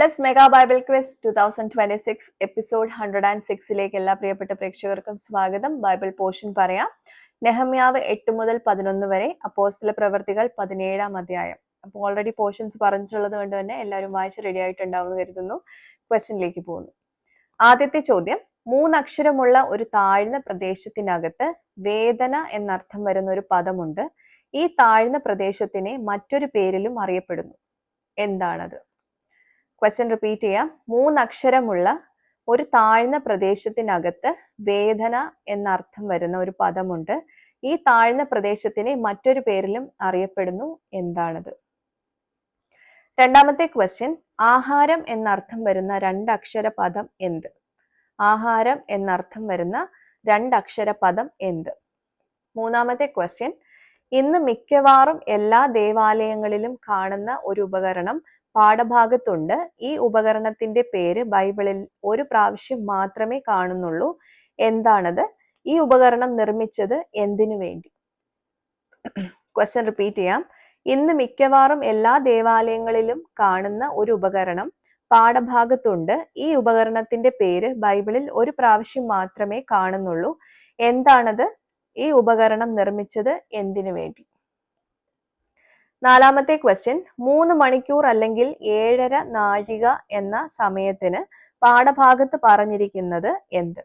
Yes mega Bible quiz 2026 episode 106ലേക്ക് എല്ലാ പ്രിയപ്പെട്ട പ്രേക്ഷകർക്കും സ്വാഗതം. ബൈബിൾ പോർഷൻ പറയാം. നെഹമ്യാവ് 8 മുതൽ 11 വരെ, അപ്പോസ്തല പ്രവർത്തികൾ 17-ാം അധ്യായം. അപ്പോൾ ഓൾറെഡി പോർഷൻസ് പറഞ്ഞിട്ടുള്ളത് കൊണ്ട് തന്നെ എല്ലാവരും വായിച്ച് റെഡി ആയിട്ടുണ്ടാവും എന്ന് കരുതുന്നു. ക്വസ്റ്റ്യനിലേക്ക് പോകുന്നു. ആദ്യത്തെ ചോദ്യം, 3 അക്ഷരമുള്ള ഒരു താഴ്ന്ന പ്രദേശത്തിനകത്ത് വേദന എന്നർത്ഥം വരുന്ന ഒരു പദമുണ്ട്. ഈ താഴ്ന്ന പ്രദേശത്തിനെ മറ്റൊരു പേരിലും അറിയപ്പെടുന്നു. എന്താണത്? ക്വസ്റ്റ്യൻ റിപ്പീറ്റ് ചെയ്യാം. 3 അക്ഷരമുള്ള ഒരു താഴ്ന്ന പ്രദേശത്തിനകത്ത് വേദന എന്നർത്ഥം വരുന്ന ഒരു പദമുണ്ട്. ഈ താഴ്ന്ന പ്രദേശത്തിനെ മറ്റൊരു പേരിലും അറിയപ്പെടുന്നു. എന്താണത്? രണ്ടാമത്തെ ക്വസ്റ്റ്യൻ, ആഹാരം എന്നർത്ഥം വരുന്ന 2 അക്ഷര പദം എന്ത്? ആഹാരം എന്നർത്ഥം വരുന്ന 2 അക്ഷര പദം എന്ത്? മൂന്നാമത്തെ ക്വസ്റ്റ്യൻ, ഇന്ന് മിക്കവാറും എല്ലാ ദേവാലയങ്ങളിലും കാണുന്ന ഒരു ഉപകരണം പാഠഭാഗത്തുണ്ട്. ഈ ഉപകരണത്തിന്റെ പേര് ബൈബിളിൽ ഒരു പ്രാവശ്യം മാത്രമേ കാണുന്നുള്ളൂ. എന്താണത്? ഈ ഉപകരണം നിർമ്മിച്ചത് എന്തിനു വേണ്ടി? ക്വസ്റ്റ്യൻ റിപ്പീറ്റ് ചെയ്യാം. ഇന്ന് മിക്കവാറും എല്ലാ ദേവാലയങ്ങളിലും കാണുന്ന ഒരു ഉപകരണം പാഠഭാഗത്തുണ്ട്. ഈ ഉപകരണത്തിന്റെ പേര് ബൈബിളിൽ ഒരു പ്രാവശ്യം മാത്രമേ കാണുന്നുള്ളൂ. എന്താണത്? ഈ ഉപകരണം നിർമ്മിച്ചത് എന്തിനു വേണ്ടി? നാലാമത്തെ ക്വസ്റ്റ്യൻ, 3 മണിക്കൂർ അല്ലെങ്കിൽ 7:30 നാഴിക എന്ന സമയത്തിന് പാഠഭാഗത്ത് പറഞ്ഞിരിക്കുന്നത് എന്ത്?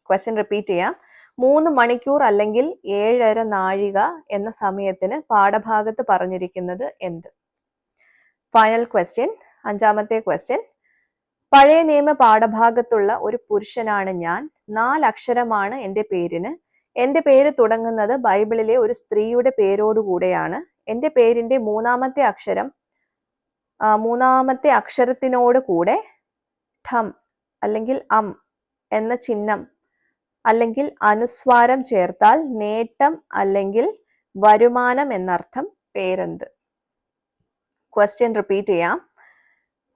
ക്വസ്റ്റ്യൻ റിപ്പീറ്റ് ചെയ്യാം. 3 മണിക്കൂർ അല്ലെങ്കിൽ 7:30 നാഴിക എന്ന സമയത്തിന് പാഠഭാഗത്ത് പറഞ്ഞിരിക്കുന്നത് എന്ത്? ഫൈനൽ ക്വസ്റ്റ്യൻ, അഞ്ചാമത്തെ ക്വസ്റ്റ്യൻ, പഴയ നിയമ പാഠഭാഗത്തുള്ള ഒരു പുരുഷനാണ് ഞാൻ. 4 അക്ഷരമാണ് എൻ്റെ പേരിന്. എൻ്റെ പേര് തുടങ്ങുന്നത് ബൈബിളിലെ ഒരു സ്ത്രീയുടെ പേരോടുകൂടെയാണ്. എൻ്റെ പേരിന്റെ മൂന്നാമത്തെ അക്ഷരത്തിനോട് കൂടെ ഠം അല്ലെങ്കിൽ അം എന്ന ചിഹ്നം അല്ലെങ്കിൽ അനുസ്വാരം ചേർത്താൽ നേട്ടം അല്ലെങ്കിൽ വരുമാനം എന്നർത്ഥം. പേരെന്ത്? ക്വസ്റ്റ്യൻ റിപ്പീറ്റ് ചെയ്യാം.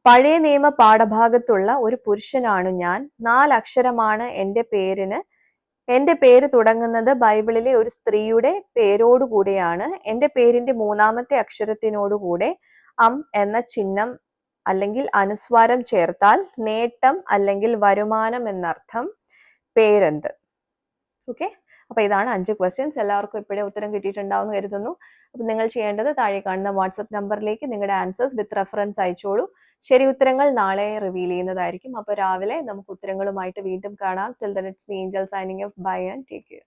പഴയ നിയമ പാഠഭാഗത്തുള്ള ഒരു പുരുഷനാണു ഞാൻ. 4 അക്ഷരമാണ് എൻ്റെ പേരിന്. എൻ്റെ പേര് തുടങ്ങുന്നത് ബൈബിളിലെ ഒരു സ്ത്രീയുടെ പേരോടുകൂടെയാണ്. എൻ്റെ പേരിന്റെ മൂന്നാമത്തെ അക്ഷരത്തിനോടുകൂടെ അം എന്ന ചിഹ്നം അല്ലെങ്കിൽ അനുസ്വാരം ചേർത്താൽ നേട്ടം അല്ലെങ്കിൽ വരുമാനം എന്നർത്ഥം. പേരെന്ത്? ഓക്കെ, അപ്പൊ ഇതാണ് 5 ക്വസ്റ്റ്യൻസ്. എല്ലാവർക്കും ഇപ്പോഴേ ഉത്തരം കിട്ടിയിട്ടുണ്ടാവുമെന്ന് കരുതുന്നു. അപ്പൊ നിങ്ങൾ ചെയ്യേണ്ടത് താഴെ കാണുന്ന വാട്സപ്പ് നമ്പറിലേക്ക് നിങ്ങളുടെ ആൻസേഴ്സ് വിത്ത് റെഫറൻസ് അയച്ചോളൂ. ശരി ഉത്തരങ്ങൾ നാളെ റിവീൽ ചെയ്യുന്നതായിരിക്കും. അപ്പൊ രാവിലെ നമുക്ക് ഉത്തരങ്ങളുമായിട്ട് വീണ്ടും കാണാം. Till then, it's me, Angel, signing off. Bye and take care.